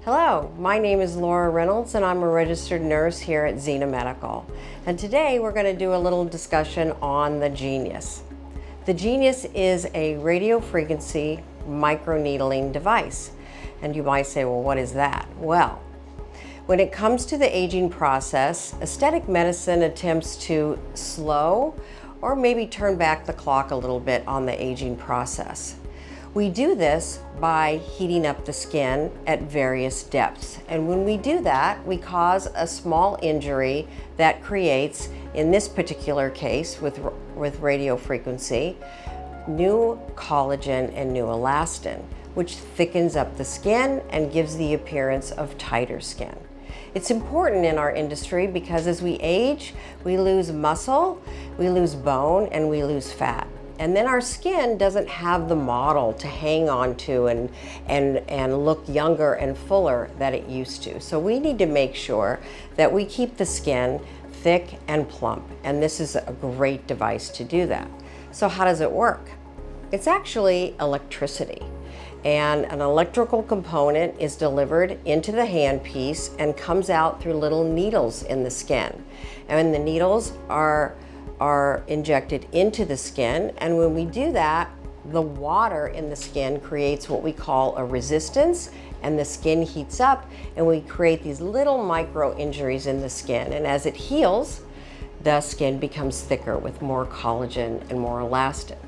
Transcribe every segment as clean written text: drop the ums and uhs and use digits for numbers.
Hello, my name is Laura Reynolds and I'm a registered nurse here at Zena Medical. And today we're going to do a little discussion on the Genius. The Genius is a radiofrequency microneedling device. And you might say, well, what is that? Well, when it comes to the aging process, aesthetic medicine attempts to slow or maybe turn back the clock a little bit on the aging process. We do this by heating up the skin at various depths. And when we do that, we cause a small injury that creates, in this particular case with radiofrequency, new collagen and new elastin, which thickens up the skin and gives the appearance of tighter skin. It's important in our industry because as we age, we lose muscle, we lose bone, and we lose fat. And then our skin doesn't have the model to hang on to and look younger and fuller that it used to. So we need to make sure that we keep the skin thick and plump. And this is a great device to do that. So how does it work? It's actually electricity. And an electrical component is delivered into the handpiece and comes out through little needles in the skin. And the needles are injected into the skin, and when we do that, the water in the skin creates what we call a resistance, and the skin heats up, and we create these little micro injuries in the skin. And as it heals, the skin becomes thicker with more collagen and more elastin.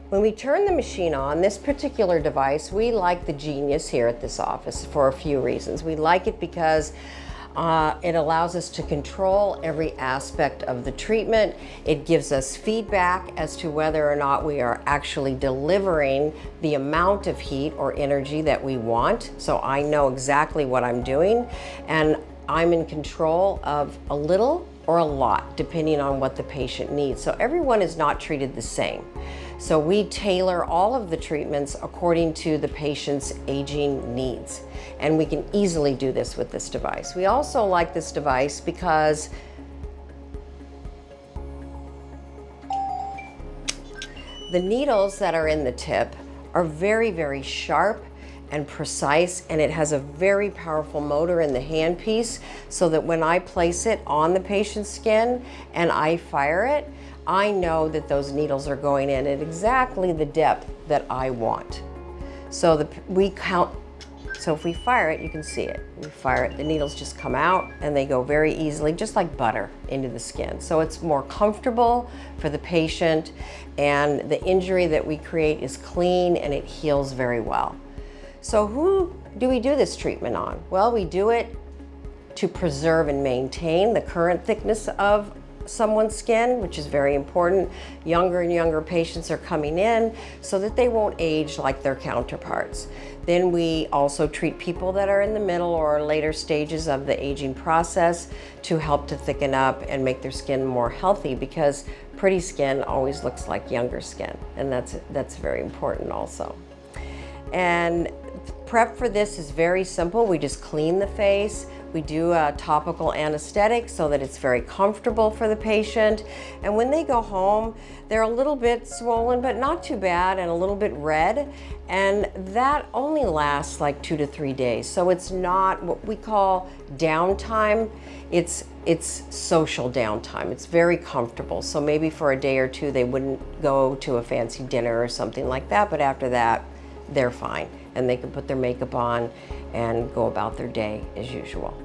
When we turn the machine on, this particular device, we like the Genius here at this office for a few reasons. We like it because it allows us to control every aspect of the treatment. It gives us feedback as to whether or not we are actually delivering the amount of heat or energy that we want. So I know exactly what I'm doing, and I'm in control of a little or a lot, depending on what the patient needs. So everyone is not treated the same. So we tailor all of the treatments according to the patient's aging needs. And we can easily do this with this device. We also like this device because the needles that are in the tip are very, very sharp and precise, and it has a very powerful motor in the handpiece so that when I place it on the patient's skin and I fire it, I know that those needles are going in at exactly the depth that I want. So we count. So if we fire it, you can see it. We fire it, the needles just come out and they go very easily, just like butter, into the skin. So it's more comfortable for the patient, and the injury that we create is clean and it heals very well. So who do we do this treatment on? Well, we do it to preserve and maintain the current thickness of someone's skin, which is very important. Younger and younger patients are coming in so that they won't age like their counterparts. Then we also treat people that are in the middle or later stages of the aging process to help to thicken up and make their skin more healthy, because pretty skin always looks like younger skin, and that's very important also. And prep for this is very simple. We just clean the face. We do a topical anesthetic so that it's very comfortable for the patient. And when they go home, they're a little bit swollen, but not too bad, and a little bit red. And that only lasts like 2 to 3 days. So it's not what we call downtime. It's social downtime. It's very comfortable. So maybe for a day or two, they wouldn't go to a fancy dinner or something like that. But after that, they're fine, and they can put their makeup on and go about their day as usual.